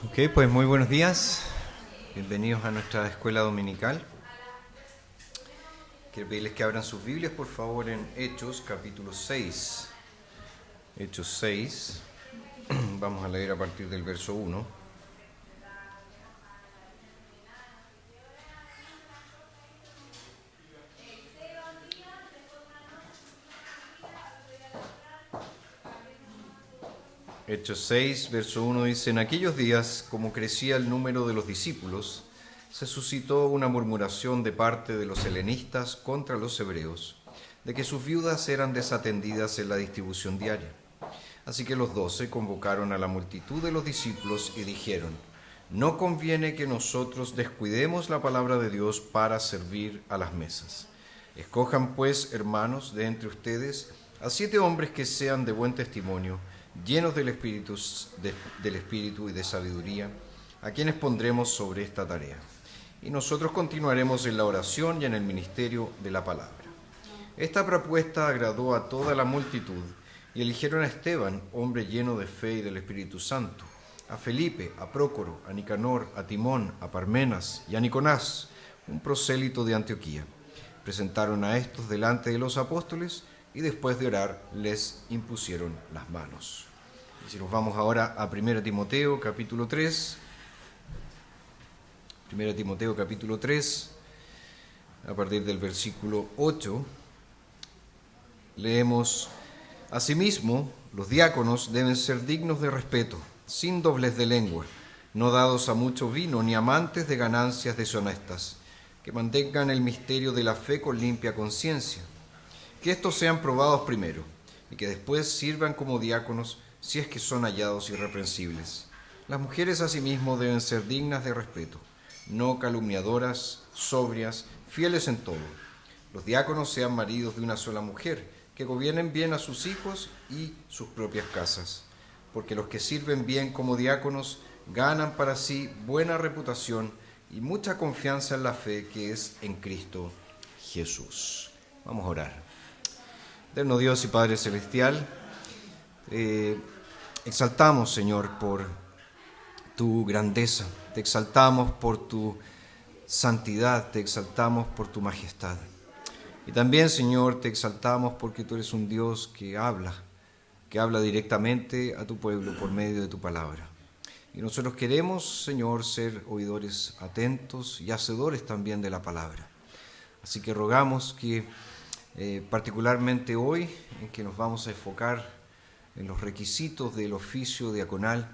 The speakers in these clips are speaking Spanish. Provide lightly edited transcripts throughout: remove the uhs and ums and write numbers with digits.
Ok, pues muy buenos días. Bienvenidos a nuestra escuela dominical. Quiero pedirles que abran sus Biblias, por favor, en Hechos, capítulo 6. Hechos 6. Vamos a leer a partir del verso 1. Hechos 6, verso 1 dice: En aquellos días, como crecía el número de los discípulos, se suscitó una murmuración de parte de los helenistas contra los hebreos, de que sus viudas eran desatendidas en la distribución diaria. Así que los 12 convocaron a la multitud de los discípulos y dijeron: No conviene que nosotros descuidemos la palabra de Dios para servir a las mesas. Escojan pues, hermanos, de entre ustedes a 7 hombres que sean de buen testimonio, llenos del espíritu y de sabiduría, a quienes pondremos sobre esta tarea. Y nosotros continuaremos en la oración y en el ministerio de la palabra. Esta propuesta agradó a toda la multitud, y eligieron a Esteban, hombre lleno de fe y del Espíritu Santo, a Felipe, a Prócoro, a Nicanor, a Timón, a Parmenas y a Nicolás, un prosélito de Antioquía. Presentaron a estos delante de los apóstoles y después de orar les impusieron las manos. Y si nos vamos ahora a 1 Timoteo capítulo 3, 1 Timoteo capítulo 3, a partir del versículo 8, leemos: Asimismo, los diáconos deben ser dignos de respeto, sin doblez de lengua, no dados a mucho vino ni amantes de ganancias deshonestas, que mantengan el misterio de la fe con limpia conciencia. Que estos sean probados primero, y que después sirvan como diáconos si es que son hallados irreprensibles. Las mujeres asimismo deben ser dignas de respeto, no calumniadoras, sobrias, fieles en todo. Los diáconos sean maridos de una sola mujer, que gobiernen bien a sus hijos y sus propias casas, porque los que sirven bien como diáconos ganan para sí buena reputación y mucha confianza en la fe que es en Cristo Jesús. Vamos a orar. Eterno Dios y Padre Celestial, exaltamos, Señor, por tu grandeza, te exaltamos por tu santidad, te exaltamos por tu majestad. Y también, Señor, te exaltamos porque tú eres un Dios que habla directamente a tu pueblo por medio de tu palabra. Y nosotros queremos, Señor, ser oidores atentos y hacedores también de la palabra. Así que rogamos que particularmente hoy, en que nos vamos a enfocar en los requisitos del oficio diaconal,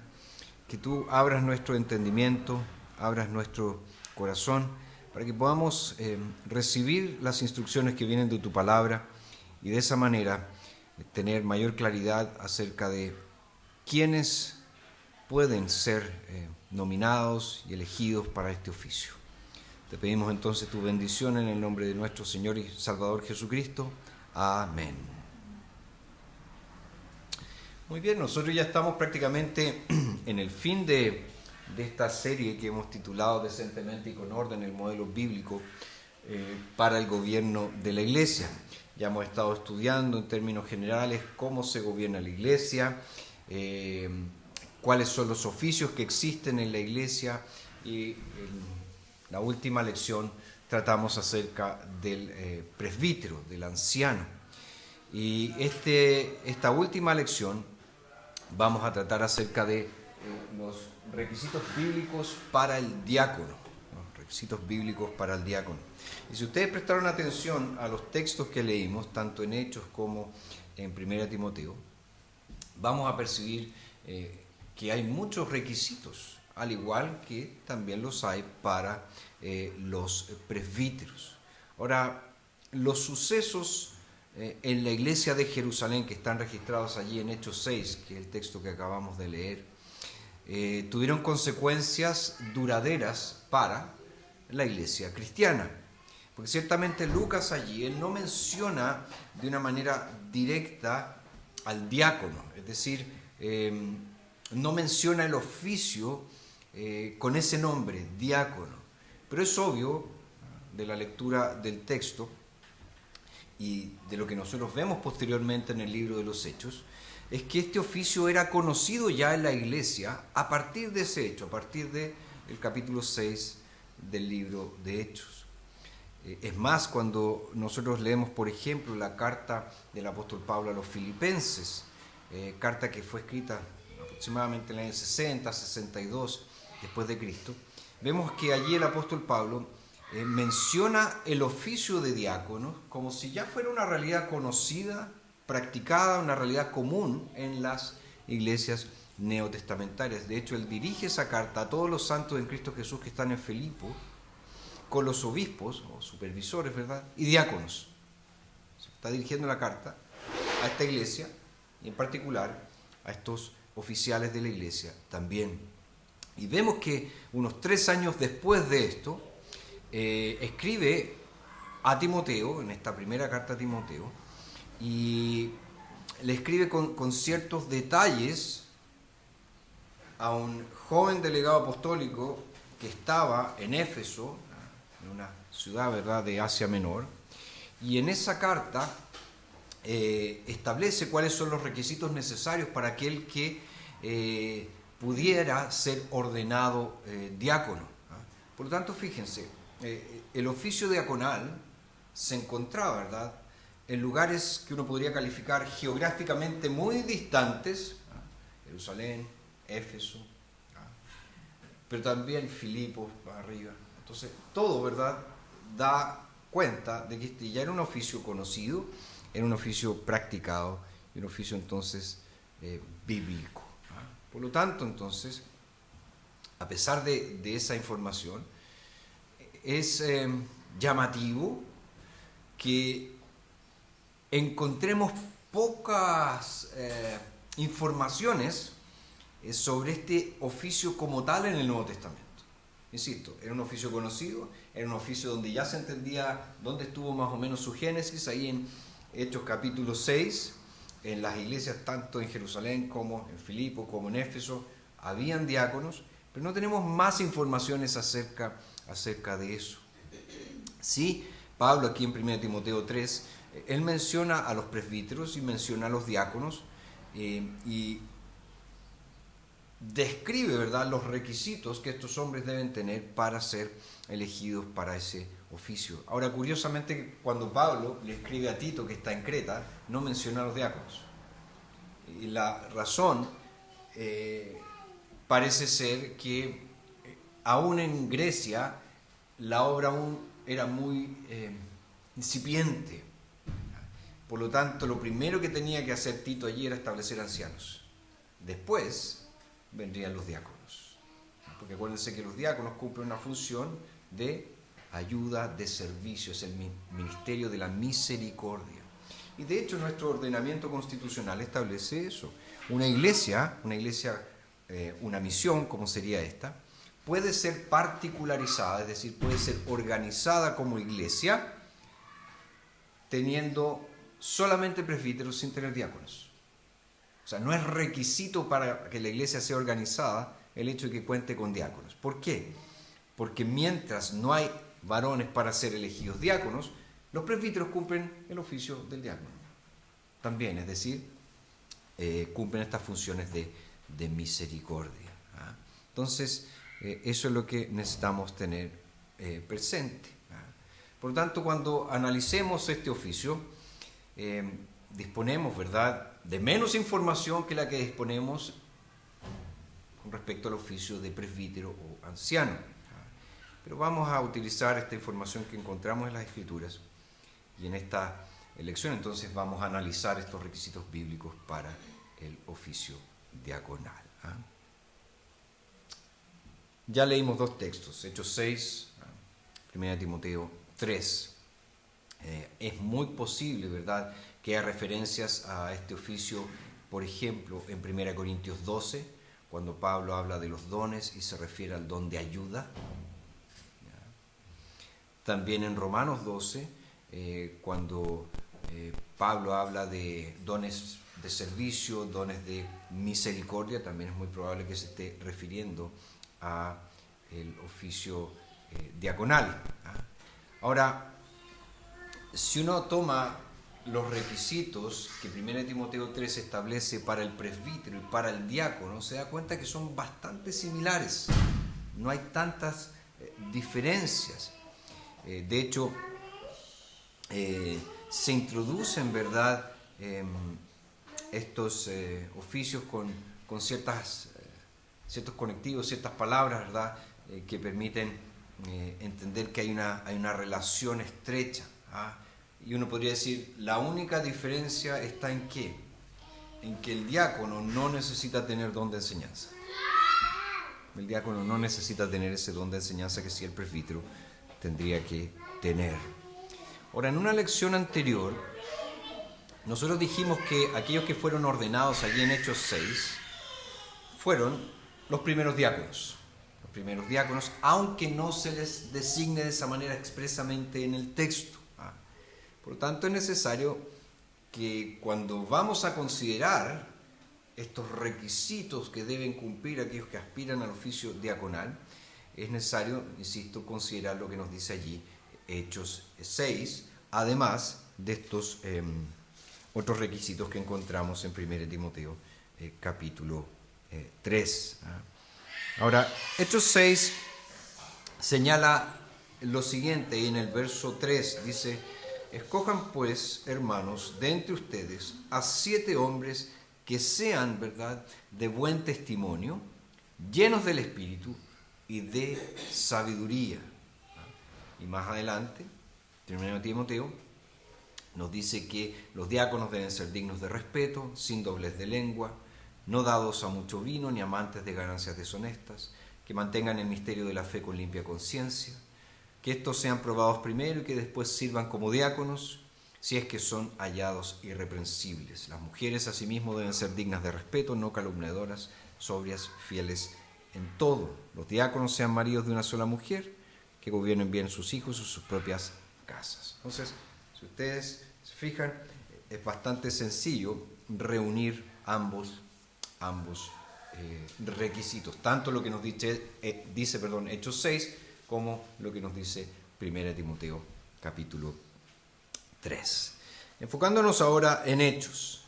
que tú abras nuestro entendimiento, abras nuestro corazón, para que podamos recibir las instrucciones que vienen de tu palabra y de esa manera tener mayor claridad acerca de quiénes pueden ser nominados y elegidos para este oficio. Te pedimos entonces tu bendición en el nombre de nuestro Señor y Salvador Jesucristo. Amén. Muy bien, nosotros ya estamos prácticamente en el fin de esta serie que hemos titulado decentemente y con orden el modelo bíblico para el gobierno de la Iglesia. Ya hemos estado estudiando en términos generales cómo se gobierna la Iglesia, cuáles son los oficios que existen en la Iglesia y la última lección tratamos acerca del presbítero, del anciano. Y esta última lección vamos a tratar acerca de los requisitos bíblicos para el diácono. Los requisitos bíblicos para el diácono. Y si ustedes prestaron atención a los textos que leímos, tanto en Hechos como en 1 Timoteo, vamos a percibir que hay muchos requisitos, al igual que también los hay para los presbíteros. Ahora, los sucesos en la iglesia de Jerusalén que están registrados allí en Hechos 6, que es el texto que acabamos de leer, tuvieron consecuencias duraderas para la iglesia cristiana. Porque ciertamente Lucas allí, él no menciona de una manera directa al diácono, es decir, no menciona el oficio con ese nombre, diácono. Pero es obvio, de la lectura del texto y de lo que nosotros vemos posteriormente en el libro de los Hechos, es que este oficio era conocido ya en la iglesia a partir de ese hecho, a partir del capítulo 6 del libro de Hechos. Es más, cuando nosotros leemos, por ejemplo, la carta del apóstol Pablo a los Filipenses, carta que fue escrita aproximadamente en el año 60, 62 después de Cristo, vemos que allí el apóstol Pablo menciona el oficio de diácono como si ya fuera una realidad conocida, practicada, una realidad común en las iglesias neotestamentarias. De hecho, él dirige esa carta a todos los santos en Cristo Jesús que están en Filipo, con los obispos o supervisores, ¿verdad?, y diáconos. Está dirigiendo la carta a esta iglesia y en particular a estos oficiales de la iglesia también. Y vemos que unos 3 años después de esto, escribe a Timoteo, en esta primera carta a Timoteo, y le escribe con ciertos detalles a un joven delegado apostólico que estaba en Éfeso, en una ciudad, ¿verdad?, de Asia Menor, y en esa carta establece cuáles son los requisitos necesarios para aquel que pudiera ser ordenado diácono. Por lo tanto, fíjense, el oficio diaconal se encontraba, ¿verdad?, en lugares que uno podría calificar geográficamente muy distantes, Jerusalén, Éfeso, pero también Filipos, para arriba. Entonces, todo, ¿verdad?, da cuenta de que este ya era un oficio conocido, era un oficio practicado, y un oficio entonces bíblico. Por lo tanto, entonces, a pesar de esa información, es llamativo que encontremos pocas informaciones sobre este oficio como tal en el Nuevo Testamento. Insisto, era un oficio conocido, era un oficio donde ya se entendía dónde estuvo más o menos su génesis, ahí en Hechos capítulo 6, en las iglesias tanto en Jerusalén como en Filipo, como en Éfeso, habían diáconos, pero no tenemos más informaciones acerca de eso. Sí, Pablo aquí en 1 Timoteo 3, él menciona a los presbíteros y menciona a los diáconos y describe, ¿verdad?, los requisitos que estos hombres deben tener para ser elegidos para ese oficio. Ahora, curiosamente, cuando Pablo le escribe a Tito, que está en Creta, no menciona a los diáconos. Y la razón parece ser que aún en Grecia la obra aún era muy incipiente. Por lo tanto, lo primero que tenía que hacer Tito allí era establecer ancianos. Después vendrían los diáconos. Porque acuérdense que los diáconos cumplen una función de ayuda, de servicio, es el ministerio de la misericordia. Y de hecho nuestro ordenamiento constitucional establece eso. Una misión como sería esta, puede ser particularizada, es decir, puede ser organizada como iglesia, teniendo solamente presbíteros sin tener diáconos. O sea, no es requisito para que la iglesia sea organizada el hecho de que cuente con diáconos. ¿Por qué? Porque mientras no hay varones para ser elegidos diáconos, los presbíteros cumplen el oficio del diácono. También, es decir, cumplen estas funciones de misericordia. Entonces, eso es lo que necesitamos tener presente. Por lo tanto, cuando analicemos este oficio, disponemos, ¿verdad?, de menos información que la que disponemos con respecto al oficio de presbítero o anciano. Pero vamos a utilizar esta información que encontramos en las Escrituras y en esta lección entonces vamos a analizar estos requisitos bíblicos para el oficio diaconal. Ya leímos 2 textos, Hechos 6, 1 Timoteo 3. Es muy posible, ¿verdad?, que haya referencias a este oficio, por ejemplo, en 1 Corintios 12, cuando Pablo habla de los dones y se refiere al don de ayuda. También en Romanos 12, cuando Pablo habla de dones de servicio, dones de misericordia, también es muy probable que se esté refiriendo a el oficio diaconal. Ahora, si uno toma los requisitos que 1 Timoteo 3 establece para el presbítero y para el diácono, se da cuenta que son bastante similares. No hay tantas diferencias. De hecho, se introducen, ¿verdad?, estos oficios con ciertos conectivos, ciertas palabras, ¿verdad?, que permiten entender que hay una relación estrecha. ¿Ah? Y uno podría decir, la única diferencia está en ¿qué? En que el diácono no necesita tener don de enseñanza. El diácono no necesita tener ese don de enseñanza que sí el presbítero tendría que tener. Ahora, en una lección anterior, nosotros dijimos que aquellos que fueron ordenados allí en Hechos 6 fueron los primeros diáconos. Los primeros diáconos, aunque no se les designe de esa manera expresamente en el texto. Por lo tanto, es necesario que cuando vamos a considerar estos requisitos que deben cumplir aquellos que aspiran al oficio diaconal, es necesario, insisto, considerar lo que nos dice allí Hechos 6, además de estos otros requisitos que encontramos en 1 Timoteo capítulo 3. Ahora, Hechos 6 señala lo siguiente, y en el verso 3 dice: escojan pues, hermanos, de entre ustedes a 7 hombres que sean, ¿verdad?, de buen testimonio, llenos del Espíritu y de sabiduría. Y más adelante, en Timoteo, nos dice que los diáconos deben ser dignos de respeto, sin doblez de lengua, no dados a mucho vino ni amantes de ganancias deshonestas, que mantengan el misterio de la fe con limpia conciencia, que estos sean probados primero y que después sirvan como diáconos, si es que son hallados irreprensibles. Las mujeres asimismo deben ser dignas de respeto, no calumniadoras, sobrias, fieles en todo. Los diáconos sean maridos de una sola mujer, que gobiernen bien sus hijos y sus propias casas. Entonces, si ustedes se fijan, es bastante sencillo reunir ambos requisitos, tanto lo que nos dice Hechos 6, como lo que nos dice 1 Timoteo capítulo 3. Enfocándonos ahora en Hechos,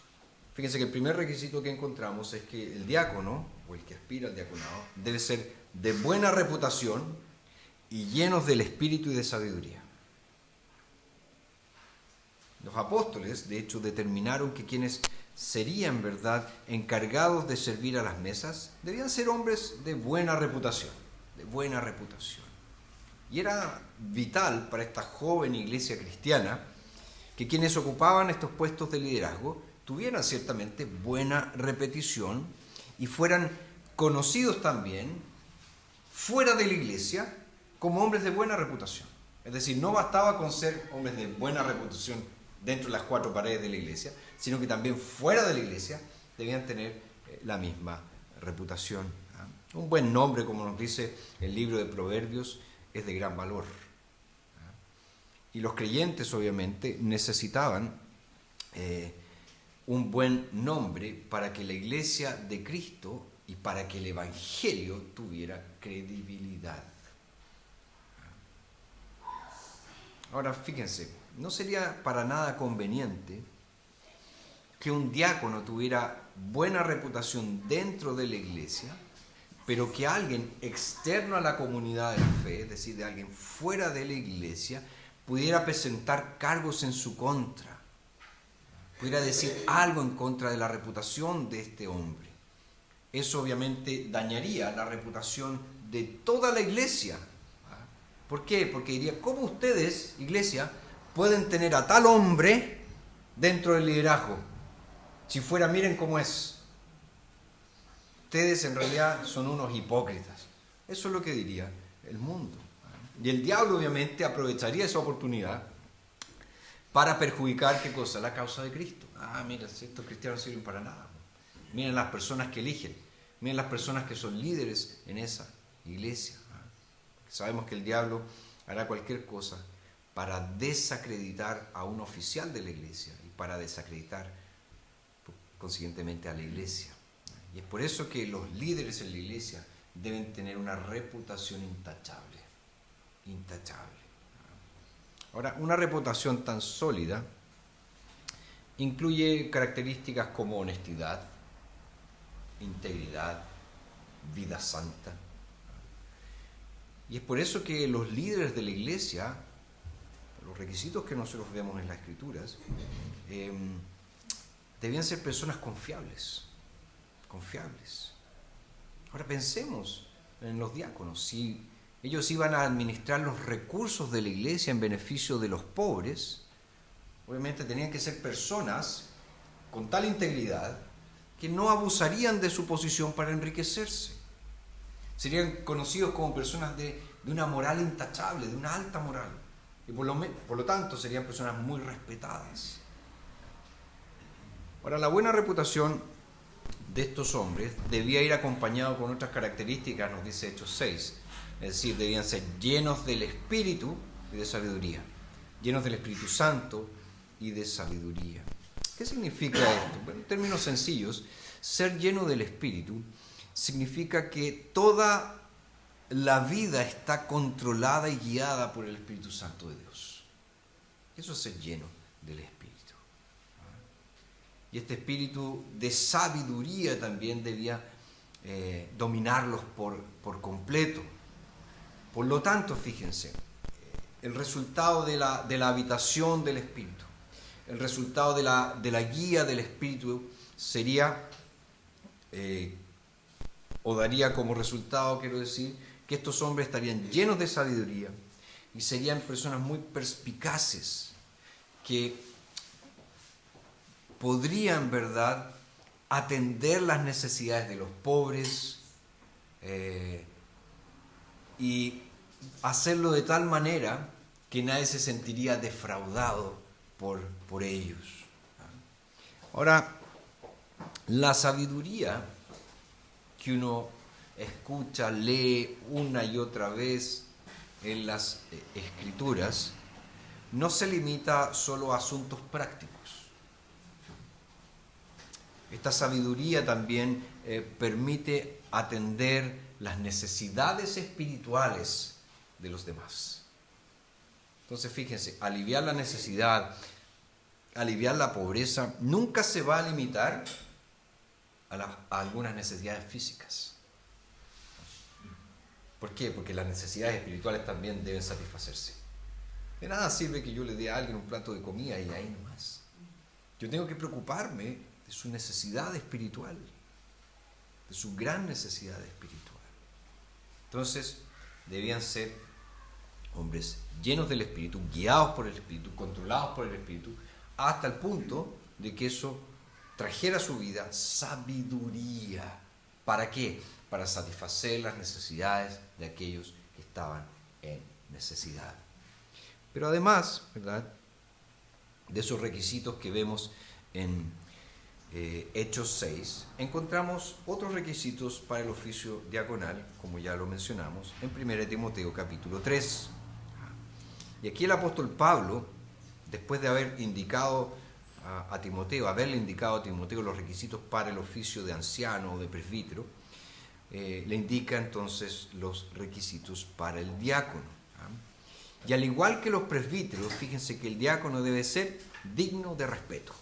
fíjense que el primer requisito que encontramos es que el diácono, o el que aspira al diaconado, debe ser de buena reputación y llenos del espíritu y de sabiduría. Los apóstoles, de hecho, determinaron que quienes serían, ¿verdad?, encargados de servir a las mesas, debían ser hombres de buena reputación, Y era vital para esta joven iglesia cristiana que quienes ocupaban estos puestos de liderazgo tuvieran ciertamente buena repetición y fueran conocidos también fuera de la iglesia como hombres de buena reputación. Es decir, no bastaba con ser hombres de buena reputación dentro de las 4 paredes de la iglesia, sino que también fuera de la iglesia debían tener la misma reputación. Un buen nombre, como nos dice el libro de Proverbios, es de gran valor. Y los creyentes, obviamente, necesitaban un buen nombre para que la iglesia de Cristo y para que el Evangelio tuviera credibilidad. Ahora, fíjense, no sería para nada conveniente que un diácono tuviera buena reputación dentro de la iglesia, pero que alguien externo a la comunidad de fe, es decir, de alguien fuera de la iglesia, pudiera presentar cargos en su contra, pudiera decir algo en contra de la reputación de este hombre. Eso obviamente dañaría la reputación de toda la iglesia. ¿Por qué? Porque diría, ¿cómo ustedes, iglesia, pueden tener a tal hombre dentro del liderazgo? Si fuera, miren cómo es. Ustedes en realidad son unos hipócritas. Eso es lo que diría el mundo. Y el diablo obviamente aprovecharía esa oportunidad para perjudicar, ¿qué cosa? La causa de Cristo. Mira, estos cristianos no sirven para nada. Miren las personas que eligen. Miren las personas que son líderes en esa iglesia. Sabemos que el diablo hará cualquier cosa para desacreditar a un oficial de la iglesia y para desacreditar consiguientemente a la iglesia. Y es por eso que los líderes en la iglesia deben tener una reputación intachable. Ahora, una reputación tan sólida incluye características como honestidad, integridad, vida santa. Y es por eso que los líderes de la iglesia, los requisitos que nosotros vemos en las Escrituras, debían ser personas confiables. Ahora pensemos en los diáconos. Si ellos iban a administrar los recursos de la iglesia en beneficio de los pobres, obviamente tenían que ser personas con tal integridad que no abusarían de su posición para enriquecerse. Serían conocidos como personas de una moral intachable, de una alta moral. Y por lo tanto serían personas muy respetadas. Ahora, la buena reputación de estos hombres debía ir acompañado con otras características, nos dice Hechos 6. Es decir, debían ser llenos del Espíritu y de sabiduría. Llenos del Espíritu Santo y de sabiduría. ¿Qué significa esto? Bueno, en términos sencillos, ser lleno del Espíritu significa que toda la vida está controlada y guiada por el Espíritu Santo de Dios. Eso es ser lleno del Espíritu. Y este espíritu de sabiduría también debía dominarlos por completo. Por lo tanto, fíjense, el resultado de la habitación del Espíritu, el resultado de la guía del Espíritu sería, o daría como resultado, quiero decir, que estos hombres estarían llenos de sabiduría y serían personas muy perspicaces, que podrían, ¿verdad?, atender las necesidades de los pobres y hacerlo de tal manera que nadie se sentiría defraudado por ellos. Ahora, la sabiduría que uno escucha, lee una y otra vez en las Escrituras, no se limita solo a asuntos prácticos. Esta sabiduría también permite atender las necesidades espirituales de los demás. Entonces, fíjense, aliviar la necesidad, aliviar la pobreza, nunca se va a limitar a algunas necesidades físicas. ¿Por qué? Porque las necesidades espirituales también deben satisfacerse. De nada sirve que yo le dé a alguien un plato de comida y ahí nomás. Yo tengo que preocuparme de su necesidad espiritual, de su gran necesidad espiritual. Entonces, debían ser hombres llenos del Espíritu, guiados por el Espíritu, controlados por el Espíritu, hasta el punto de que eso trajera a su vida sabiduría. ¿Para qué? Para satisfacer las necesidades de aquellos que estaban en necesidad. Pero además, ¿verdad?, de esos requisitos que vemos en Hechos 6, encontramos otros requisitos para el oficio diaconal, como ya lo mencionamos, en 1 Timoteo capítulo 3. Y aquí el apóstol Pablo, después de haber indicado haberle indicado a Timoteo los requisitos para el oficio de anciano o de presbítero, le indica entonces los requisitos para el diácono. Y al igual que los presbíteros, fíjense que el diácono debe ser digno de respeto.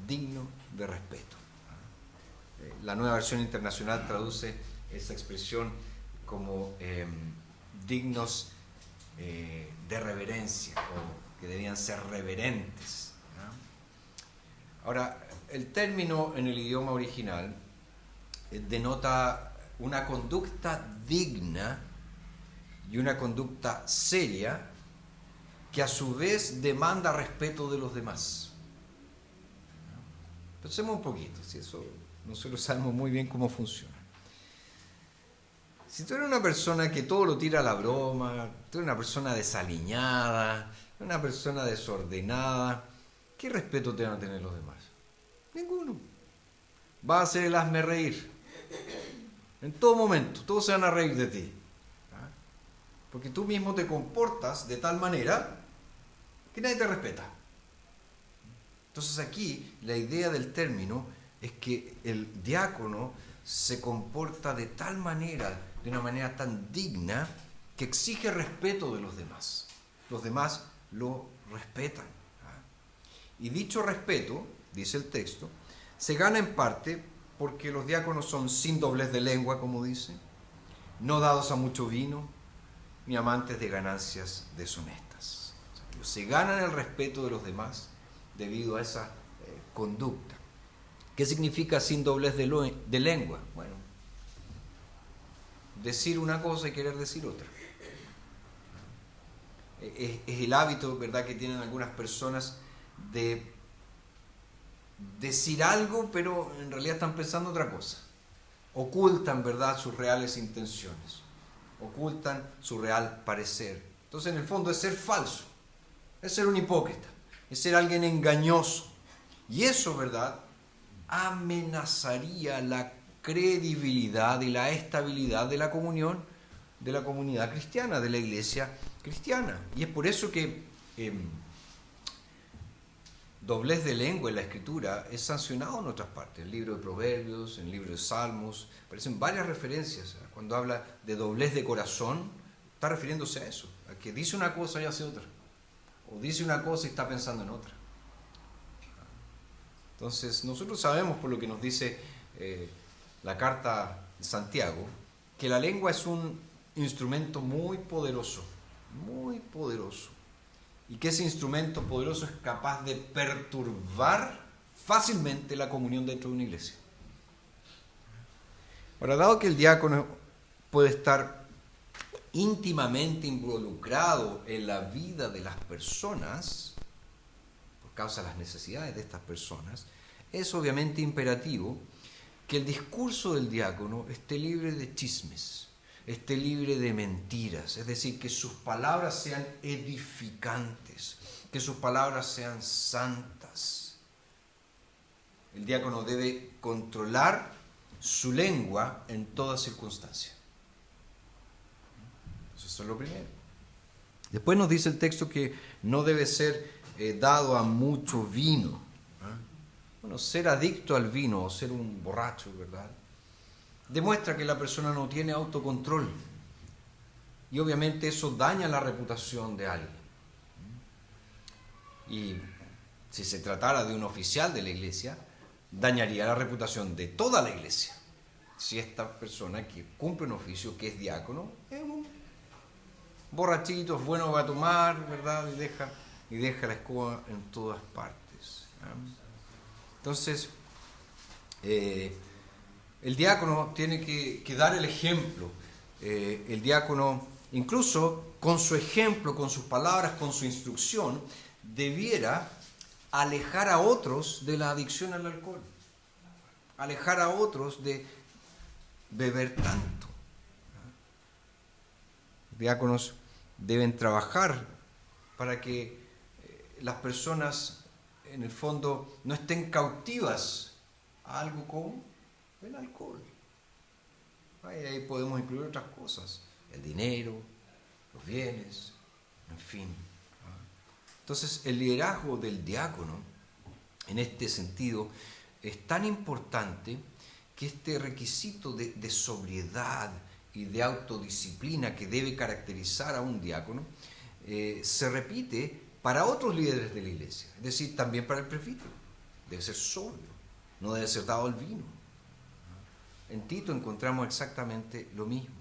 Digno de respeto. La Nueva Versión Internacional traduce esa expresión como dignos de reverencia, o que debían ser reverentes. Ahora, el término en el idioma original denota una conducta digna y una conducta seria que a su vez demanda respeto de los demás. Pensemos un poquito, si eso nosotros sabemos muy bien cómo funciona. Si tú eres una persona que todo lo tira a la broma, tú eres una persona desaliñada, una persona desordenada, ¿qué respeto te van a tener los demás? Ninguno. Vas a hacer el hazme reír. En todo momento, todos se van a reír de ti. Porque tú mismo te comportas de tal manera que nadie te respeta. Entonces aquí la idea del término es que el diácono se comporta de tal manera, de una manera tan digna, que exige respeto de los demás. Los demás lo respetan. Y dicho respeto, dice el texto, se gana en parte porque los diáconos son sin doblez de lengua, como dice, no dados a mucho vino, ni amantes de ganancias deshonestas. O sea, se ganan el respeto de los demás debido a esa conducta. ¿Qué significa sin doblez de lengua? Bueno, decir una cosa y querer decir otra. Es el hábito, ¿verdad?, que tienen algunas personas de decir algo, pero en realidad están pensando otra cosa. Ocultan, ¿verdad?, sus reales intenciones. Ocultan su real parecer. Entonces, en el fondo, es ser falso. Es ser un hipócrita. Es ser alguien engañoso. Y eso, ¿verdad?, amenazaría la credibilidad y la estabilidad de la comunión de la comunidad cristiana, de la iglesia cristiana. Y es por eso que doblez de lengua en la Escritura es sancionado en otras partes. En el libro de Proverbios, en el libro de Salmos, aparecen varias referencias. Cuando habla de doblez de corazón, está refiriéndose a eso, a que dice una cosa y hace otra. O dice una cosa y está pensando en otra. Entonces, nosotros sabemos, por lo que nos dice la carta de Santiago, que la lengua es un instrumento muy poderoso, y que ese instrumento poderoso es capaz de perturbar fácilmente la comunión dentro de una iglesia. Ahora, dado que el diácono puede estar íntimamente involucrado en la vida de las personas, por causa de las necesidades de estas personas, es obviamente imperativo que el discurso del diácono esté libre de chismes, esté libre de mentiras, es decir, que sus palabras sean edificantes, que sus palabras sean santas. El diácono debe controlar su lengua en toda circunstancia. Eso es lo primero. Después nos dice el texto que no debe ser dado a mucho vino. Bueno, ser adicto al vino o ser un borracho, ¿verdad?, demuestra que la persona no tiene autocontrol. Y obviamente eso daña la reputación de alguien. Y si se tratara de un oficial de la iglesia, dañaría la reputación de toda la iglesia. Si esta persona que cumple un oficio, que es diácono, es un borrachito, es bueno para tomar, ¿verdad?, y deja la escoba en todas partes. Entonces, el diácono tiene que dar el ejemplo. El diácono, incluso con su ejemplo, con sus palabras, con su instrucción, debiera alejar a otros de la adicción al alcohol, alejar a otros de beber tanto. Diáconos deben trabajar para que las personas, en el fondo, no estén cautivas a algo como el alcohol. Ahí podemos incluir otras cosas, el dinero, los bienes, en fin. Entonces, el liderazgo del diácono, en este sentido, es tan importante que este requisito de sobriedad y de autodisciplina que debe caracterizar a un diácono se repite para otros líderes de la iglesia, es decir, también para el presbítero. Debe ser sobrio, no debe ser dado al vino. En Tito encontramos exactamente lo mismo.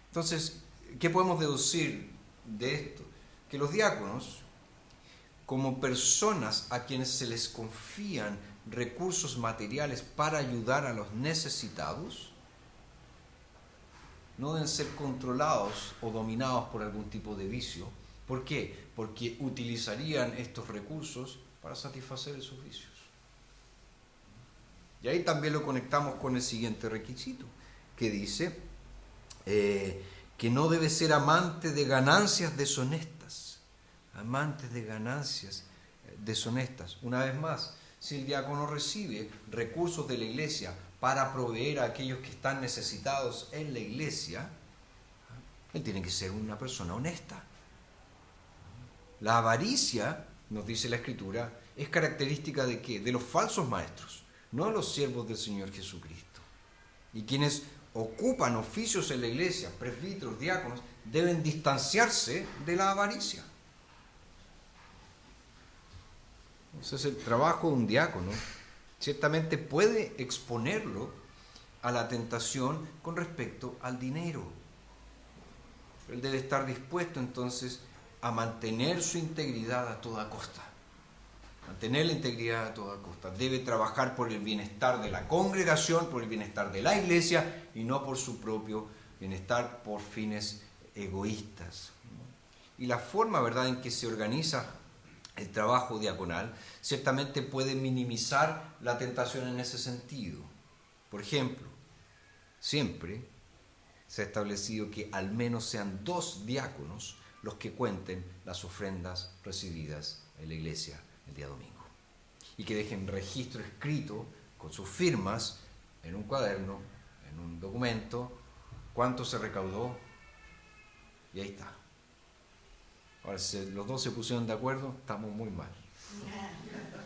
Entonces, ¿qué podemos deducir de esto? Que los diáconos, como personas a quienes se les confían recursos materiales para ayudar a los necesitados, no deben ser controlados o dominados por algún tipo de vicio. ¿Por qué? Porque utilizarían estos recursos para satisfacer esos vicios. Y ahí también lo conectamos con el siguiente requisito, que dice que no debe ser amante de ganancias deshonestas. Amantes de ganancias deshonestas. Una vez más, si el diácono recibe recursos de la iglesia para proveer a aquellos que están necesitados en la iglesia, él tiene que ser una persona honesta. La avaricia, nos dice la Escritura, es característica ¿de qué? De los falsos maestros, no de los siervos del Señor Jesucristo. Y quienes ocupan oficios en la iglesia, presbíteros, diáconos, deben distanciarse de la avaricia. Entonces el trabajo de un diácono ciertamente puede exponerlo a la tentación con respecto al dinero. Él debe estar dispuesto entonces a mantener su integridad a toda costa. Mantener la integridad a toda costa. Debe trabajar por el bienestar de la congregación, por el bienestar de la iglesia y no por su propio bienestar, por fines egoístas. Y la forma, ¿verdad?, en que se organiza el trabajo diaconal ciertamente puede minimizar la tentación en ese sentido. Por ejemplo, siempre se ha establecido que al menos sean 2 diáconos los que cuenten las ofrendas recibidas en la iglesia el día domingo. Y que dejen registro escrito con sus firmas en un cuaderno, en un documento, cuánto se recaudó, y ahí está. Ahora, si los 2 se pusieron de acuerdo, estamos muy mal.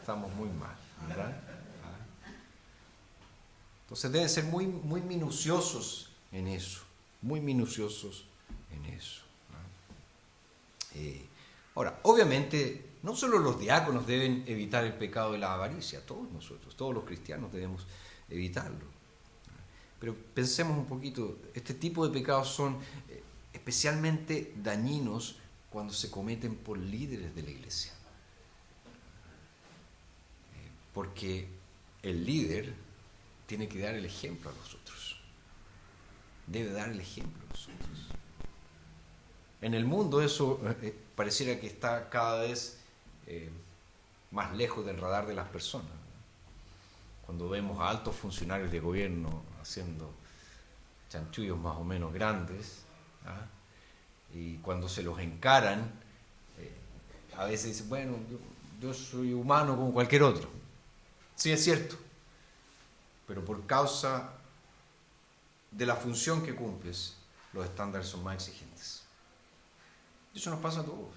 Estamos muy mal, ¿verdad? Entonces deben ser muy, muy minuciosos en eso. Muy minuciosos en eso. Ahora, obviamente, no solo los diáconos deben evitar el pecado de la avaricia, todos nosotros, todos los cristianos debemos evitarlo. Pero pensemos un poquito, este tipo de pecados son especialmente dañinos cuando se cometen por líderes de la iglesia. Porque el líder tiene que dar el ejemplo a los otros. Debe dar el ejemplo a los otros. En el mundo eso pareciera que está cada vez más lejos del radar de las personas. Cuando vemos a altos funcionarios de gobierno haciendo chanchullos más o menos grandes, y cuando se los encaran, a veces dicen, bueno, yo soy humano como cualquier otro. Sí, es cierto, pero por causa de la función que cumples, los estándares son más exigentes. Eso nos pasa a todos.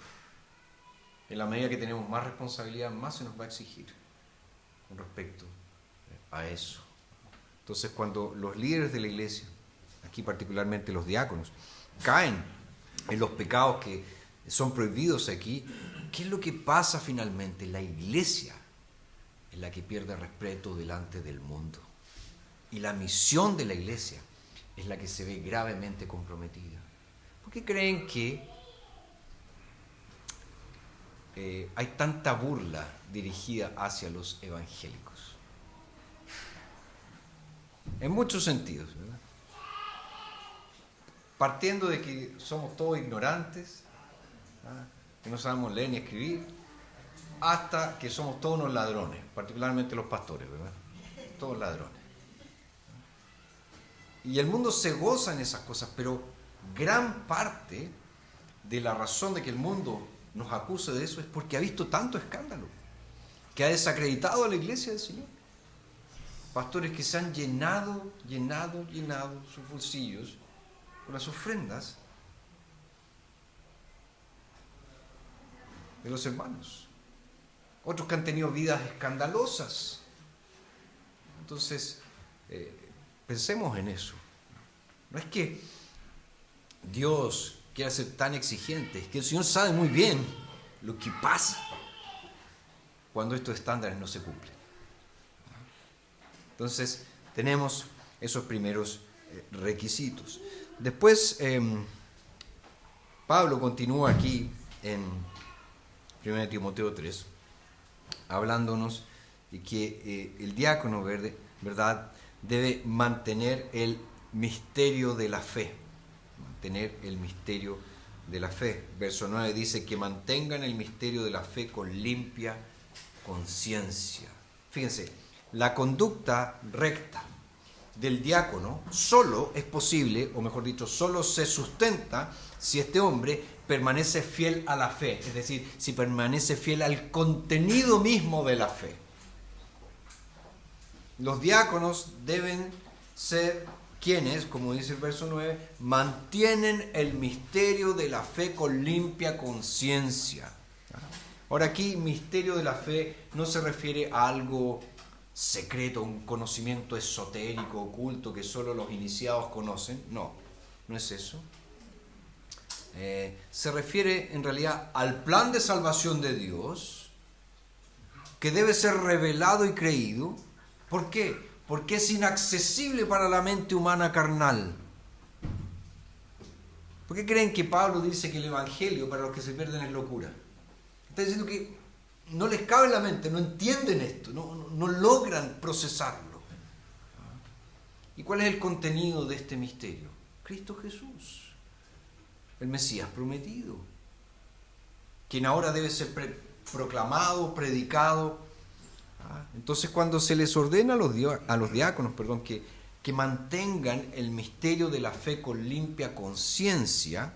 En la medida que tenemos más responsabilidad, más se nos va a exigir con respecto a eso. Entonces, cuando los líderes de la iglesia, aquí particularmente los diáconos, caen en los pecados que son prohibidos aquí, ¿qué es lo que pasa finalmente? La iglesia es la que pierde respeto delante del mundo. Y la misión de la iglesia es la que se ve gravemente comprometida. ¿Por qué creen que hay tanta burla dirigida hacia los evangélicos? En muchos sentidos, ¿verdad? Partiendo de que somos todos ignorantes, que no sabemos leer ni escribir, hasta que somos todos unos ladrones, particularmente los pastores, ¿verdad? Todos ladrones. Y el mundo se goza en esas cosas, pero gran parte de la razón de que el mundo nos acuse de eso es porque ha visto tanto escándalo, que ha desacreditado a la iglesia del Señor. Pastores que se han llenado sus bolsillos con las ofrendas de los hermanos. Otros que han tenido vidas escandalosas. Entonces, pensemos en eso. No es que Dios quiera ser tan exigente, es que el Señor sabe muy bien lo que pasa cuando estos estándares no se cumplen. Entonces, tenemos esos primeros requisitos. Después, Pablo continúa aquí en 1 Timoteo 3, hablándonos de que el diácono, ¿verdad?, debe mantener el misterio de la fe. Mantener el misterio de la fe. Verso 9 dice que mantengan el misterio de la fe con limpia conciencia. Fíjense, la conducta recta del diácono solo es posible, o mejor dicho, solo se sustenta si este hombre permanece fiel a la fe, es decir, si permanece fiel al contenido mismo de la fe. Los diáconos deben ser quienes, como dice el verso 9, mantienen el misterio de la fe con limpia conciencia. Ahora aquí, misterio de la fe no se refiere a algo secreto, un conocimiento esotérico, oculto, que solo los iniciados conocen. No, no es eso. Se refiere en realidad al plan de salvación de Dios que debe ser revelado y creído. ¿Por qué? Porque es inaccesible para la mente humana carnal. ¿Por qué creen que Pablo dice que el Evangelio para los que se pierden es locura? Está diciendo que no les cabe en la mente, no entienden esto, no logran procesarlo. ¿Y cuál es el contenido de este misterio? Cristo Jesús, el Mesías prometido, quien ahora debe ser proclamado, predicado. Entonces, cuando se les ordena a los diáconos que mantengan el misterio de la fe con limpia conciencia,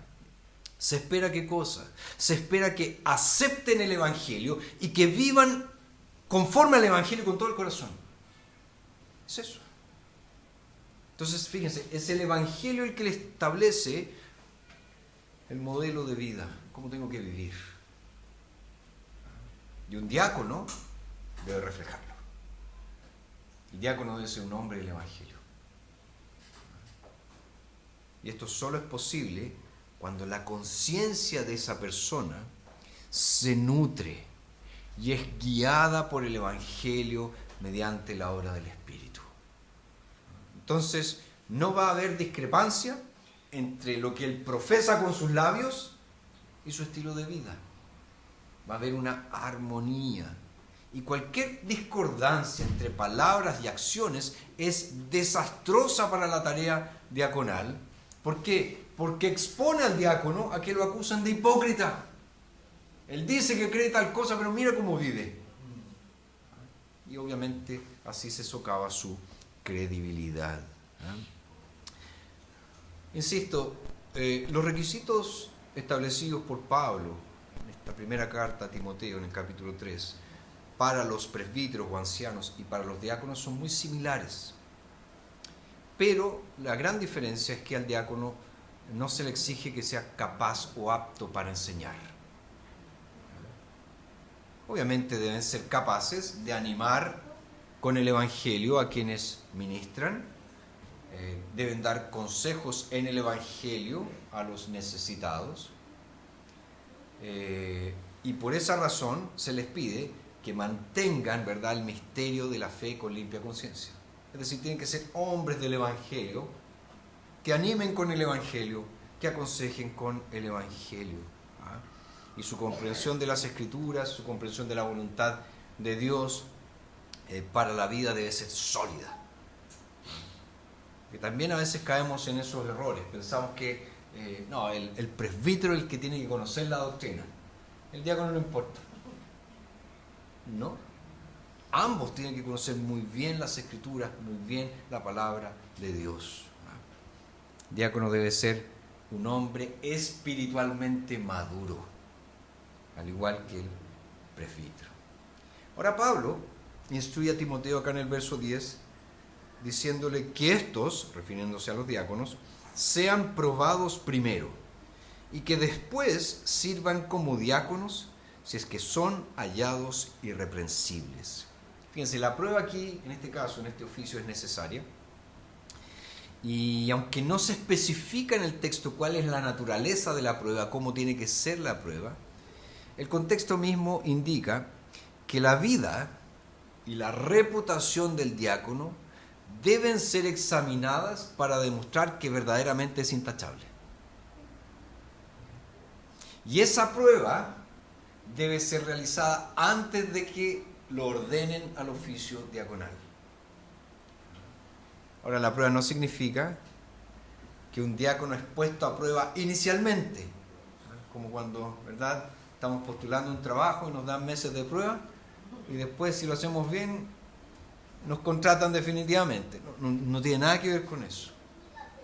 se espera ¿qué cosa? Se espera que acepten el Evangelio y que vivan conforme al Evangelio con todo el corazón. Es eso. Entonces, fíjense, es el Evangelio el que le establece el modelo de vida, cómo tengo que vivir. Y un diácono debe reflejarlo. El diácono debe ser un hombre del Evangelio. Y esto solo es posible cuando la conciencia de esa persona se nutre y es guiada por el Evangelio mediante la obra del Espíritu. Entonces, no va a haber discrepancia entre lo que él profesa con sus labios y su estilo de vida. Va a haber una armonía. Y cualquier discordancia entre palabras y acciones es desastrosa para la tarea diaconal. ¿Por qué? Porque expone al diácono a que lo acusan de hipócrita. Él dice que cree tal cosa, pero mira cómo vive. Y obviamente así se socava su credibilidad. Insisto, los requisitos establecidos por Pablo en esta primera carta a Timoteo, en el capítulo 3, para los presbíteros o ancianos y para los diáconos son muy similares. Pero la gran diferencia es que al diácono no se le exige que sea capaz o apto para enseñar. Obviamente deben ser capaces de animar con el Evangelio a quienes ministran, deben dar consejos en el Evangelio a los necesitados, y por esa razón se les pide que mantengan, ¿verdad?, el misterio de la fe con limpia conciencia. Es decir, tienen que ser hombres del Evangelio, que animen con el Evangelio, que aconsejen con el Evangelio. Y su comprensión de las Escrituras, su comprensión de la voluntad de Dios para la vida debe ser sólida. Que también a veces caemos en esos errores. Pensamos que el presbítero es el que tiene que conocer la doctrina. El diácono no importa. No. Ambos tienen que conocer muy bien las Escrituras, muy bien la palabra de Dios. El diácono debe ser un hombre espiritualmente maduro, al igual que el presbítero. Ahora Pablo instruye a Timoteo acá en el verso 10, diciéndole que estos, refiriéndose a los diáconos, sean probados primero y que después sirvan como diáconos si es que son hallados irreprensibles. Fíjense, la prueba aquí, en este caso, en este oficio, es necesaria. Y aunque no se especifica en el texto cuál es la naturaleza de la prueba, cómo tiene que ser la prueba, el contexto mismo indica que la vida y la reputación del diácono deben ser examinadas para demostrar que verdaderamente es intachable. Y esa prueba debe ser realizada antes de que lo ordenen al oficio diaconal. Ahora, la prueba no significa que un diácono es puesto a prueba inicialmente, como cuando, ¿verdad?, estamos postulando un trabajo y nos dan meses de prueba y después, si lo hacemos bien, nos contratan definitivamente. No tiene nada que ver con eso.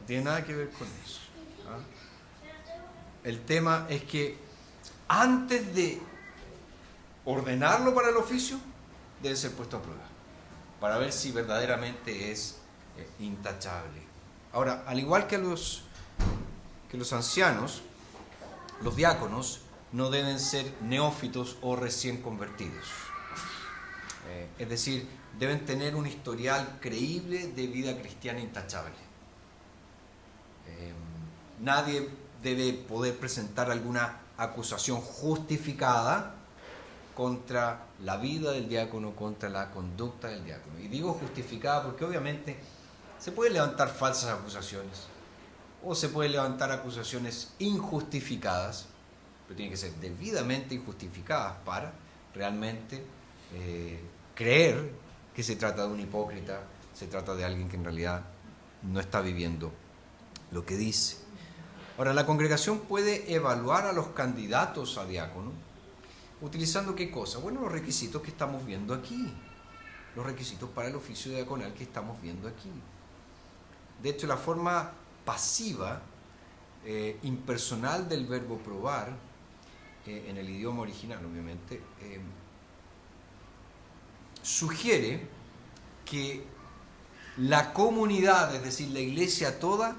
No tiene nada que ver con eso. El tema es que antes de ordenarlo para el oficio, debe ser puesto a prueba, para ver si verdaderamente es intachable. Ahora, al igual que los ancianos, los diáconos no deben ser neófitos o recién convertidos. Es decir, deben tener un historial creíble de vida cristiana intachable. Nadie debe poder presentar alguna acusación justificada contra la vida del diácono, contra la conducta del diácono. Y digo justificada porque obviamente se pueden levantar falsas acusaciones o se pueden levantar acusaciones injustificadas, pero tienen que ser debidamente injustificadas para realmente creer que se trata de un hipócrita, se trata de alguien que en realidad no está viviendo lo que dice. Ahora, la congregación puede evaluar a los candidatos a diácono utilizando ¿qué cosa? Bueno, los requisitos que estamos viendo aquí, los requisitos para el oficio diaconal que estamos viendo aquí. De hecho, la forma pasiva, impersonal del verbo probar, en el idioma original, obviamente, sugiere que la comunidad, es decir, la iglesia toda,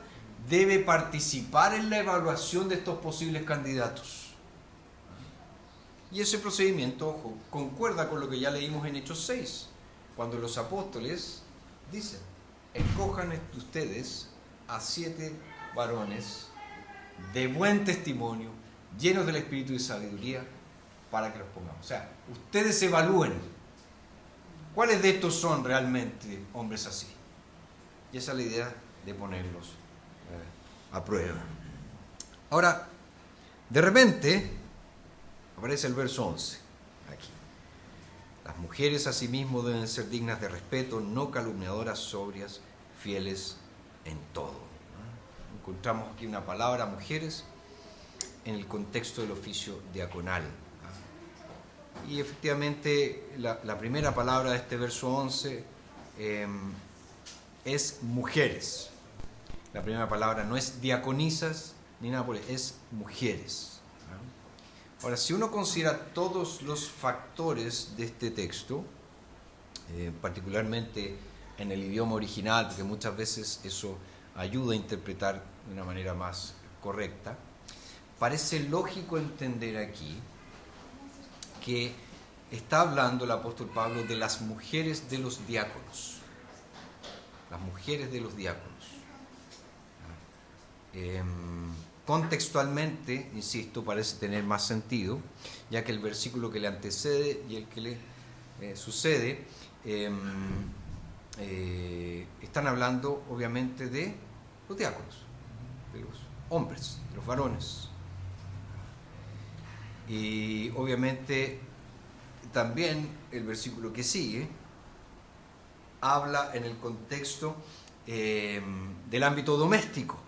debe participar en la evaluación de estos posibles candidatos. Y ese procedimiento, ojo, concuerda con lo que ya leímos en Hechos 6, cuando los apóstoles dicen: escojan ustedes a 7 varones de buen testimonio, llenos del espíritu y sabiduría, para que los pongamos. O sea, ustedes evalúen cuáles de estos son realmente hombres así. Y esa es la idea de ponerlos a prueba. Ahora, de repente aparece el verso 11 aquí. Las mujeres asimismo deben ser dignas de respeto, no calumniadoras, sobrias, fieles en todo. Encontramos aquí una palabra, mujeres, en el contexto del oficio diaconal. Y efectivamente la primera palabra de este verso 11 es mujeres. La primera palabra no es diaconisas ni nada por eso, es mujeres. Ahora, si uno considera todos los factores de este texto, particularmente en el idioma original, porque muchas veces eso ayuda a interpretar de una manera más correcta, parece lógico entender aquí que está hablando el apóstol Pablo de las mujeres de los diáconos. Las mujeres de los diáconos. Contextualmente, insisto, parece tener más sentido, ya que el versículo que le antecede y el que le sucede están hablando obviamente de los diáconos, de los hombres, de los varones. Y obviamente también el versículo que sigue habla en el contexto del ámbito doméstico,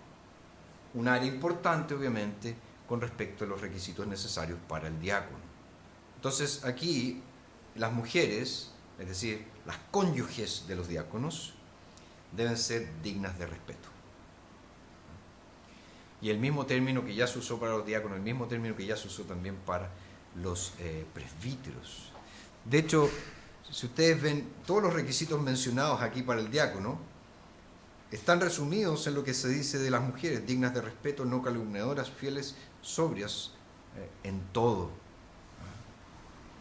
un área importante obviamente con respecto a los requisitos necesarios para el diácono. Entonces aquí las mujeres, es decir, las cónyuges de los diáconos, deben ser dignas de respeto. Y el mismo término que ya se usó para los diáconos, el mismo término que ya se usó también para los presbíteros. De hecho, si ustedes ven, todos los requisitos mencionados aquí para el diácono están resumidos en lo que se dice de las mujeres: dignas de respeto, no calumniadoras, fieles, sobrias en todo.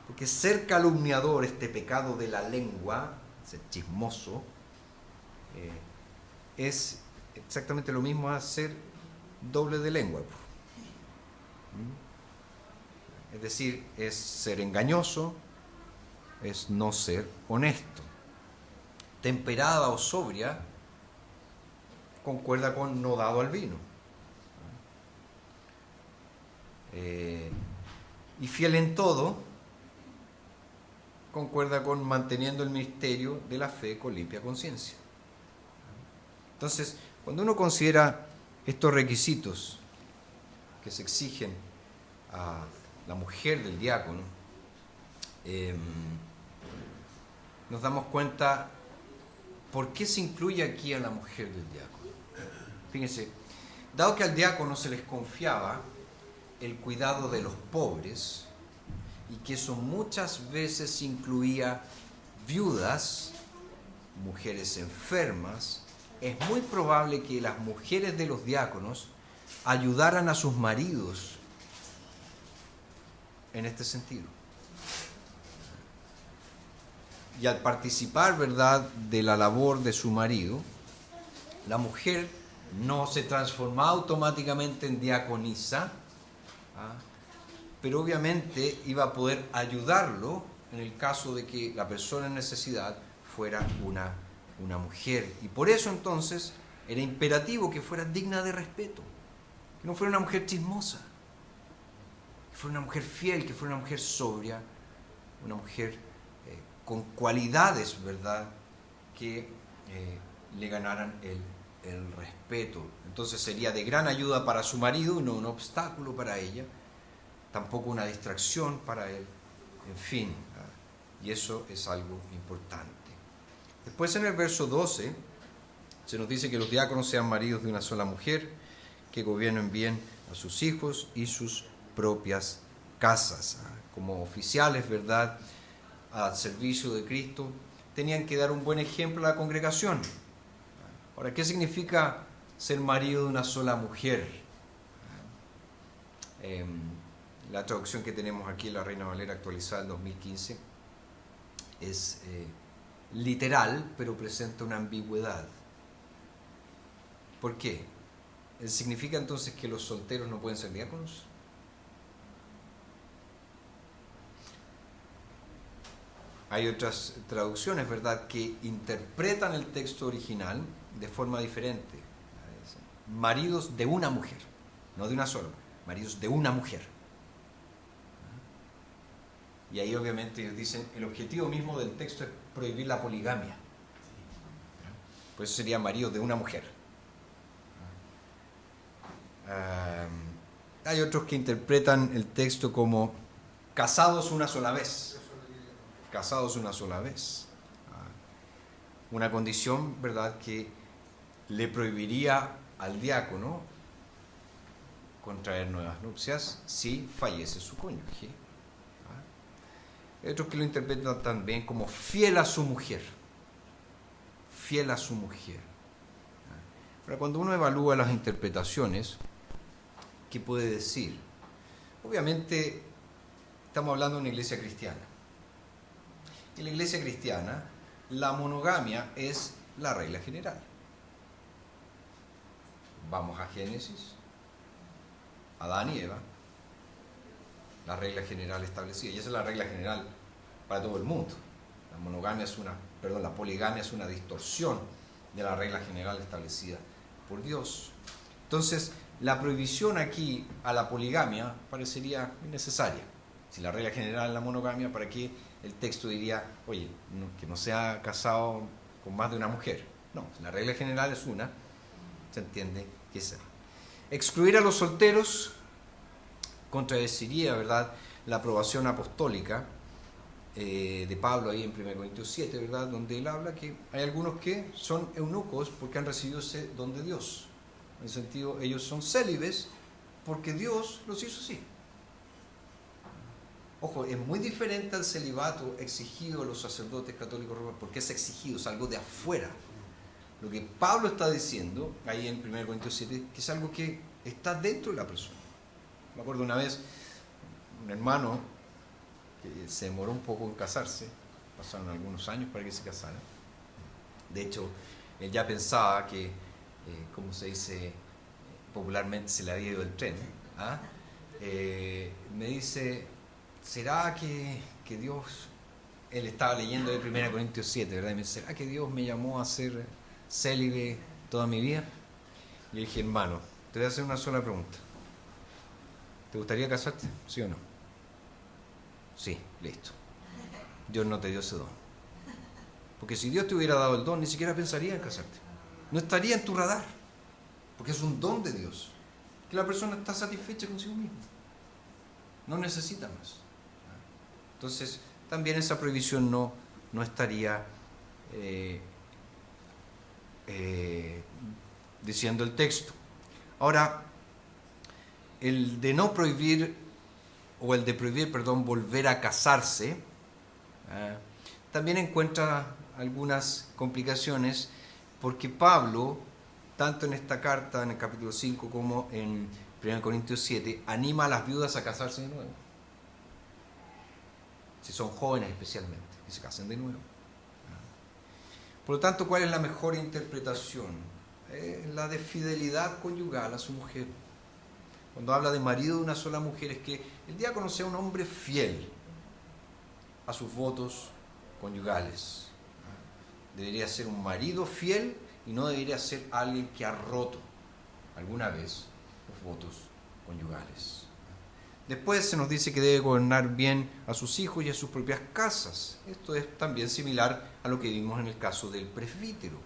Porque ser calumniador, este pecado de la lengua, ser chismoso, es exactamente lo mismo a ser doble de lengua. Es decir, es ser engañoso, es no ser honesto. Temperada o sobria concuerda con no dado al vino. Y fiel en todo concuerda con manteniendo el misterio de la fe con limpia conciencia. Entonces, cuando uno considera estos requisitos que se exigen a la mujer del diácono, nos damos cuenta por qué se incluye aquí a la mujer del diácono. Fíjense, dado que al diácono se les confiaba el cuidado de los pobres, y que eso muchas veces incluía viudas, mujeres enfermas, es muy probable que las mujeres de los diáconos ayudaran a sus maridos en este sentido. Y al participar, ¿verdad?, de la labor de su marido, la mujer no se transforma automáticamente en diaconisa, pero obviamente iba a poder ayudarlo en el caso de que la persona en necesidad fuera una mujer. Y por eso entonces era imperativo que fuera digna de respeto, que no fuera una mujer chismosa, que fuera una mujer fiel, que fuera una mujer sobria, una mujer con cualidades, ¿verdad?, que le ganaran el respeto. Entonces sería de gran ayuda para su marido, no un obstáculo para ella, tampoco una distracción para él, en fin, y eso es algo importante. Después en el verso 12 se nos dice que los diáconos sean maridos de una sola mujer, que gobiernen bien a sus hijos y sus propias casas. Como oficiales, ¿verdad?, al servicio de Cristo, tenían que dar un buen ejemplo a la congregación. Ahora, ¿qué significa ser marido de una sola mujer? La traducción que tenemos aquí, la Reina Valera actualizada del 2015, es literal, pero presenta una ambigüedad. ¿Por qué? ¿Significa entonces que los solteros no pueden ser diáconos? Hay otras traducciones, ¿verdad?, que interpretan el texto original de forma diferente. Maridos de una mujer, no de una sola, maridos de una mujer. Y ahí obviamente ellos dicen, el objetivo mismo del texto es prohibir la poligamia. Pues eso sería marido de una mujer. Hay otros que interpretan el texto como casados una sola vez. Casados una sola vez. Una condición, ¿verdad?, que le prohibiría al diácono contraer nuevas nupcias si fallece su cónyuge. Hay otros que lo interpretan también como fiel a su mujer. Fiel a su mujer. Ahora, cuando uno evalúa las interpretaciones, ¿qué puede decir? Obviamente, estamos hablando de una iglesia cristiana. En la iglesia cristiana, la monogamia es la regla general. Vamos a Génesis, Adán y Eva, la regla general establecida, y esa es la regla general para todo el mundo. La poligamia es una distorsión de la regla general establecida por Dios. Entonces, la prohibición aquí a la poligamia parecería innecesaria. Si la regla general es la monogamia, ¿para qué el texto diría, oye, que no sea casado con más de una mujer? No, la regla general es una, se entiende que es. Excluir a los solteros contradeciría, ¿verdad?, la aprobación apostólica de Pablo ahí en 1 Corintios 7, ¿verdad?, donde él habla que hay algunos que son eunucos porque han recibido ese don de Dios. En el sentido, ellos son célibes porque Dios los hizo así. Ojo, es muy diferente al celibato exigido a los sacerdotes católicos romanos, porque es exigido, es algo de afuera. Lo que Pablo está diciendo ahí en 1 Corintios 7, que es algo que está dentro de la persona. Me acuerdo una vez, un hermano que se demoró un poco en casarse, pasaron algunos años para que se casara. De hecho, él ya pensaba que, como se dice popularmente, se le había ido el tren. Me dice, ¿será que Dios, él estaba leyendo de 1 Corintios 7, ¿verdad? Y me dice, ¿será que Dios me llamó a ser célibe toda mi vida? Y le dije, hermano, te voy a hacer una sola pregunta. ¿Te gustaría casarte? ¿Sí o no? Sí, listo. Dios no te dio ese don. Porque si Dios te hubiera dado el don, ni siquiera pensaría en casarte. No estaría en tu radar. Porque es un don de Dios. Que la persona está satisfecha consigo misma. No necesita más. Entonces, también esa prohibición no estaría diciendo el texto. Ahora, el de no prohibir, o el de prohibir, volver a casarse, también encuentra algunas complicaciones, porque Pablo, tanto en esta carta, en el capítulo 5, como en 1 Corintios 7, anima a las viudas a casarse de nuevo. Si son jóvenes especialmente, que se casen de nuevo. Por lo tanto, ¿cuál es la mejor interpretación? La de fidelidad conyugal a su mujer. cuando habla de marido de una sola mujer, es que el diácono sea un hombre fiel a sus votos conyugales. Debería ser un marido fiel y no debería ser alguien que ha roto alguna vez los votos conyugales. Después se nos dice que debe gobernar bien a sus hijos y a sus propias casas. Esto es también similar a lo que vimos en el caso del presbítero.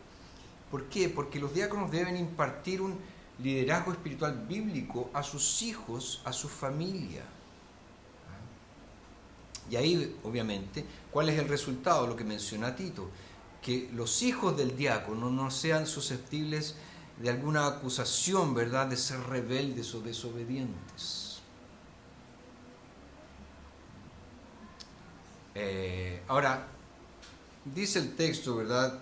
¿Por qué? Porque los diáconos deben impartir un liderazgo espiritual bíblico a sus hijos, a su familia. Y ahí, obviamente, ¿cuál es el resultado? Lo que menciona Tito, que los hijos del diácono no sean susceptibles de alguna acusación, ¿verdad?, de ser rebeldes o desobedientes. Ahora, dice el texto, ¿verdad?,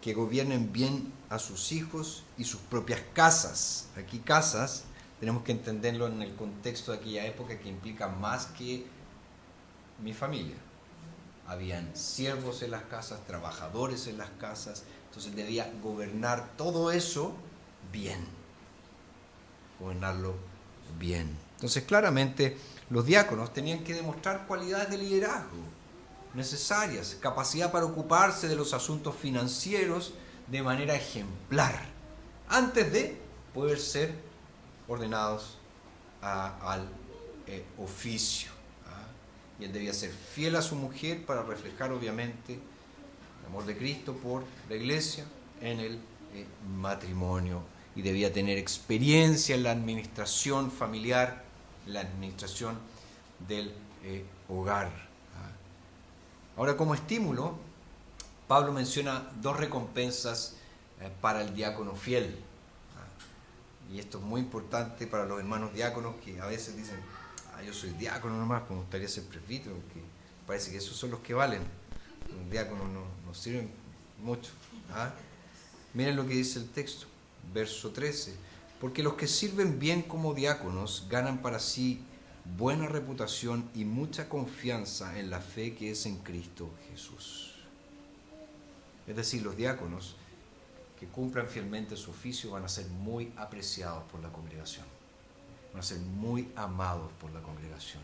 que gobiernen bien a sus hijos y sus propias casas. Aquí casas, tenemos que entenderlo en el contexto de aquella época, que implica más que mi familia. Habían siervos en las casas, trabajadores en las casas, entonces debía gobernar todo eso bien, gobernarlo bien. Entonces claramente los diáconos tenían que demostrar cualidades de liderazgo necesarias, capacidad para ocuparse de los asuntos financieros de manera ejemplar, antes de poder ser ordenados al oficio. Y él debía ser fiel a su mujer para reflejar obviamente el amor de Cristo por la iglesia en el matrimonio, y debía tener experiencia en la administración familiar, en la administración del hogar. Ahora, como estímulo, Pablo menciona dos recompensas para el diácono fiel. Y esto es muy importante para los hermanos diáconos, que a veces dicen: yo soy diácono nomás, me gustaría ser presbítero, porque parece que esos son los que valen. Los diáconos no sirven mucho. Miren lo que dice el texto, verso 13. Porque los que sirven bien como diáconos ganan para sí buena reputación y mucha confianza en la fe que es en Cristo Jesús. Es decir, los diáconos que cumplan fielmente su oficio van a ser muy apreciados por la congregación, van a ser muy amados por la congregación.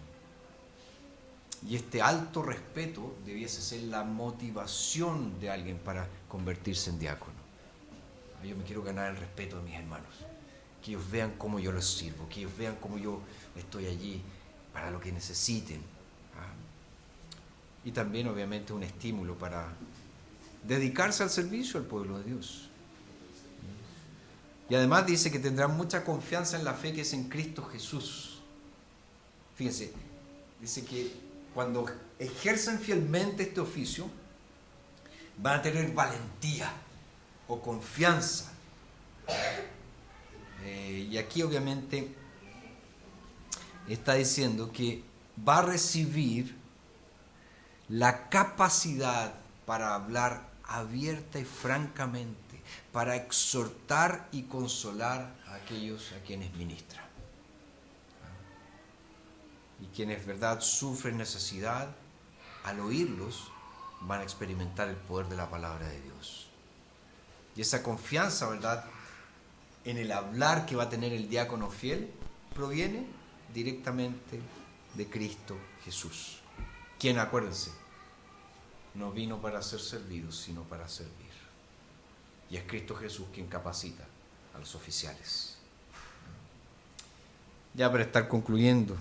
Y este alto respeto debiese ser la motivación de alguien para convertirse en diácono. Yo me quiero ganar el respeto de mis hermanos, que ellos vean cómo yo los sirvo, que ellos vean cómo yo estoy allí para lo que necesiten. Y también obviamente un estímulo para dedicarse al servicio al pueblo de Dios. Y además dice que tendrán mucha confianza en la fe que es en Cristo Jesús. Fíjense, dice que cuando ejercen fielmente este oficio, van a tener valentía o confianza. Y aquí obviamente está diciendo que va a recibir la capacidad para hablar abierta y francamente, para exhortar y consolar a aquellos a quienes ministra. Y quienes, verdad, sufren necesidad, al oírlos, van a experimentar el poder de la palabra de Dios. Y esa confianza, verdad, en el hablar que va a tener el diácono fiel, proviene directamente de Cristo Jesús, quien, acuérdense, no vino para ser servido, sino para servir. Y es Cristo Jesús quien capacita a los oficiales. Ya para estar concluyendo,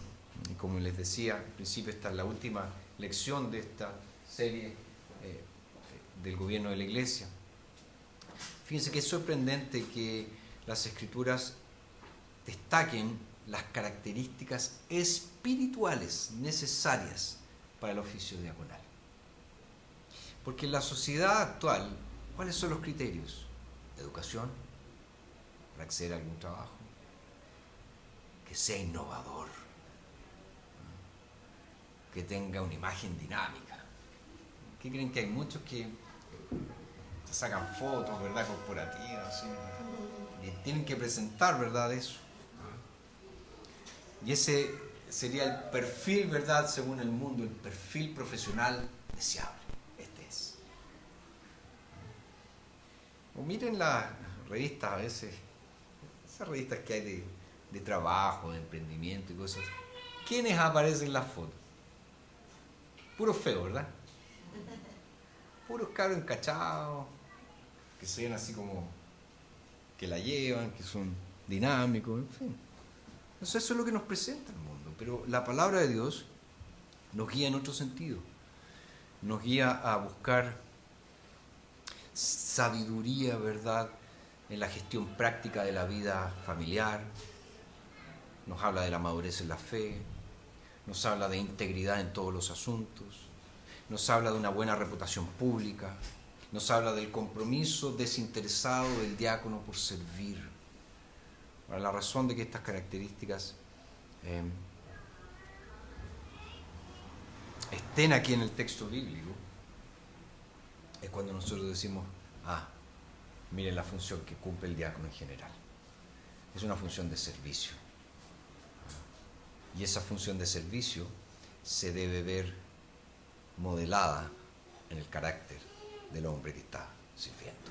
y como les decía al principio, esta es la última lección de esta serie del gobierno de la Iglesia. Fíjense que es sorprendente que las Escrituras destaquen las características espirituales necesarias para el oficio diaconal. Porque en la sociedad actual, ¿cuáles son los criterios? Educación, para acceder a algún trabajo, que sea innovador, que tenga una imagen dinámica. ¿Qué creen? Que hay muchos que se sacan fotos, ¿verdad?, corporativas, ¿sí?, y tienen que presentar, ¿verdad?, eso. Y ese sería el perfil, ¿verdad?, según el mundo, el perfil profesional deseable. Este es. O miren las revistas a veces, esas revistas que hay de trabajo, de emprendimiento y cosas, ¿quiénes aparecen en las fotos? Puro feo, ¿verdad? Puros cabros encachados, que se ven así como que la llevan, que son dinámicos, en fin. Entonces eso es lo que nos presenta el mundo, pero la palabra de Dios nos guía en otro sentido. Nos guía a buscar sabiduría, ¿verdad?, en la gestión práctica de la vida familiar. Nos habla de la madurez en la fe, nos habla de integridad en todos los asuntos, nos habla de una buena reputación pública, nos habla del compromiso desinteresado del diácono por servir. Ahora, la razón de que estas características estén aquí en el texto bíblico es cuando nosotros decimos, miren la función que cumple el diácono en general. Es una función de servicio. Y esa función de servicio se debe ver modelada en el carácter del hombre que está sirviendo.